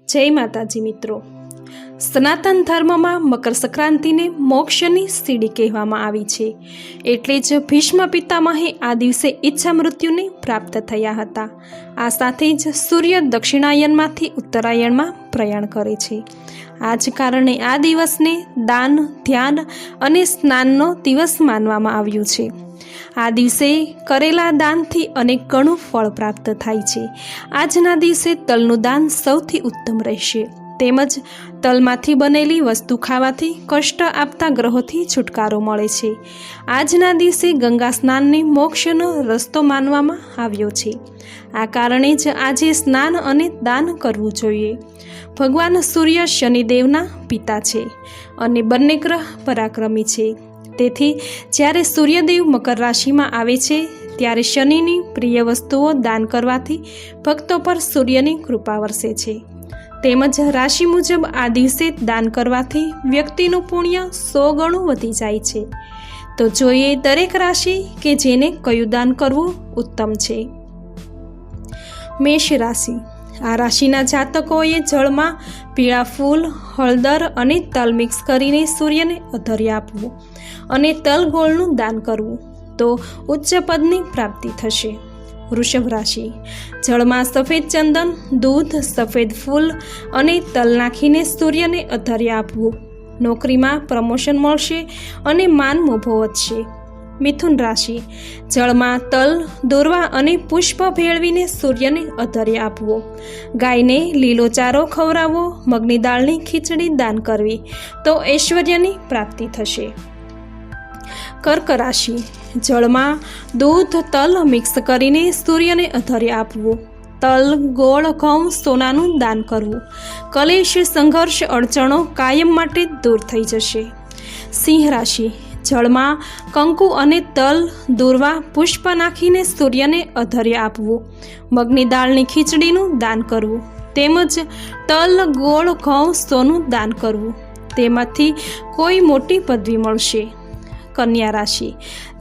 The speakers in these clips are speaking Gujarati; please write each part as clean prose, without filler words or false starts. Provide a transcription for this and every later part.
जय माताजी मित्रों। सनातन धर्म में मकर संक्रांति ने मोक्षनी सीढ़ी कहेवामां आवी छे। एटले ज भीष्म पितामहे आ दिवसे इच्छा मृत्युने प्राप्त थया हता। आ साथे ज सूर्य दक्षिणायनमांथी उत्तरायणमां प्रयाण करे छे। आज कारणे आ दिवसने दान, ध्यान अने स्नाननो दिवस मानवामां आव्यो छे। आ दिवसे करेला दानथी अनेक गणुं फळ प्राप्त थाय छे। आजना दिवसे तलनुं दान सौथी उत्तम रहेशे। તેમજ તલમાંથી બનેલી વસ્તુ ખાવાથી કષ્ટ આપતા ગ્રહોથી છુટકારો મળે છે। આજના દિવસે ગંગા સ્નાનને મોક્ષનો રસ્તો માનવામાં આવ્યો છે। આ કારણે જ આજે સ્નાન અને દાન કરવું જોઈએ। ભગવાન સૂર્ય શનિદેવના પિતા છે અને બંને ગ્રહ પરાક્રમી છે। તેથી જ્યારે સૂર્યદેવ મકર રાશિમાં આવે છે ત્યારે શનિની પ્રિય વસ્તુઓ દાન કરવાથી ભક્તો પર સૂર્યની કૃપા વરસે છે। તેમજ રાશિ મુજબ આ દિવસે દાન કરવાથી વ્યક્તિનું પુણ્ય 100 ગણું વધી જાય છે। તો જોઈએ દરેક રાશિ કે જેને કયું દાન કરવું ઉત્તમ છે। મેષ રાશિ। આ રાશિના જાતકોએ જળમાં પીળા ફૂલ, હળદર અને તલ મિક્સ કરીને સૂર્યને અધર્ય આપવું અને તલ ગોળનું દાન કરવું તો ઉચ્ચ પદની પ્રાપ્તિ થશે। વૃષભ રાશિ। જળમાં સફેદ ચંદન, દૂધ, સફેદ ફૂલ અને તલ નાખીને સૂર્યને અધર્ય આપવું। નોકરીમાં પ્રમોશન મળશે અને માન મોભો વધશે। મિથુન રાશિ। જળમાં તલ, દોરવા અને પુષ્પ ભેળવીને સૂર્યને અધર્ય આપવો। ગાયને લીલો ચારો ખવડાવવો, મગની દાળની ખીચડી દાન કરવી તો ઐશ્વર્યની પ્રાપ્તિ થશે। કર્ક રાશિ। જળમાં દૂધ, તલ મિક્સ કરીને સૂર્યને અધર્ય આપવું। તલ, ગોળ, ઘઉં, સોનાનું દાન કરવું। કલેશ, સંઘર્ષ, અડચણો કાયમ માટે દૂર થઈ જશે। સિંહ રાશિ। જળમાં કંકુ અને તલ, દૂર્વા, પુષ્પ નાખીને સૂર્યને અધર્ય આપવું। મગની દાળની ખીચડીનું દાન કરવું તેમજ તલ, ગોળ, ઘઉં, સોનું દાન કરવું। તેમાંથી કોઈ મોટી પદવી મળશે। કન્યા રાશિ।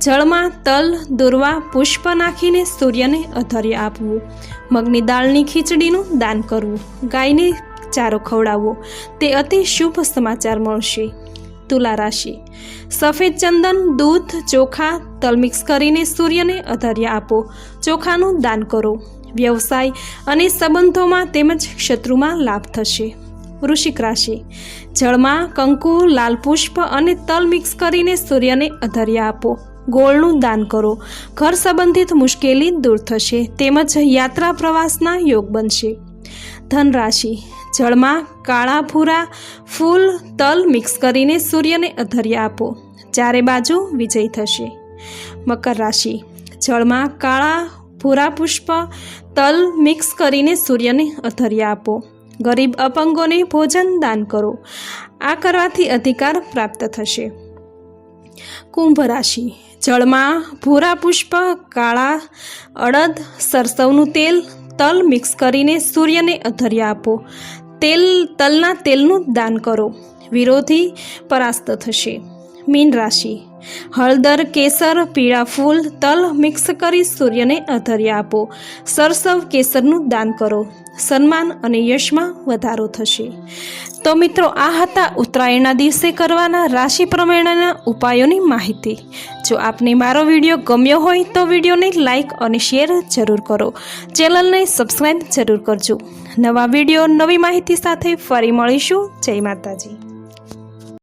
જળમાં તલ, દૂર્વા, પુષ્પ નાખીને સૂર્યને અધર્ય આપવું। મગની દાળની ખીચડીનું દાન કરવું। ગાયને ચારો ખવડાવવો તે અતિ શુભ સમાચાર મળશે। તુલા રાશિ। સફેદ ચંદન, દૂધ, ચોખા, તલ મિક્સ કરીને સૂર્યને અધર્ય આપો। ચોખાનું દાન કરો। વ્યવસાય અને સંબંધોમાં તેમજ ક્ષેત્રમાં લાભ થશે। વૃશ્ચિક રાશિ। જળમાં કંકુ, લાલ પુષ્પ અને તલ મિક્સ કરીને સૂર્યને અધર્ય આપો। ગોળનું દાન કરો। ઘર સંબંધિત મુશ્કેલી દૂર થશે તેમજ યાત્રા પ્રવાસના યોગ બનશે। ધન રાશિ। જળમાં કાળા, ભૂરા ફૂલ, તલ મિક્સ કરીને સૂર્યને અધર્ય આપો। ચારે બાજુ વિજય થશે। મકર રાશિ। જળમાં કાળા, ભૂરા પુષ્પ, તલ મિક્સ કરીને સૂર્યને અધર્ય આપો। ગરીબ અપંગોને ભોજન દાન કરો। આ કરવાથી અધિકાર પ્રાપ્ત થશે। કુંભ રાશિ। જળમાં ભૂરા પુષ્પ, કાળા અડદ, સરસવનું તેલ, તલ મિક્સ કરીને સૂર્યને અધર્ય આપો। તલના તેલનું દાન કરો। વિરોધી પરાસ્ત થશે। મીન રાશિ। હળદર, કેસર, પીળા ફૂલ, તલ મિક્સ કરી સૂર્યને અધર્ય આપો। સરસવ, કેસરનું દાન કરો। સન્માન અને યશમાં વધારો થશે। તો મિત્રો, આ હતા ઉત્તરાયણના દિવસે કરવાના રાશિ પ્રમાણેના ઉપાયોની માહિતી। જો આપને મારો વિડીયો ગમ્યો હોય તો વિડીયોને લાઇક અને શેર જરૂર કરો। ચેનલને સબસ્ક્રાઈબ જરૂર કરજો। નવા વિડીયો, નવી માહિતી સાથે ફરી મળીશું। જય માતાજી।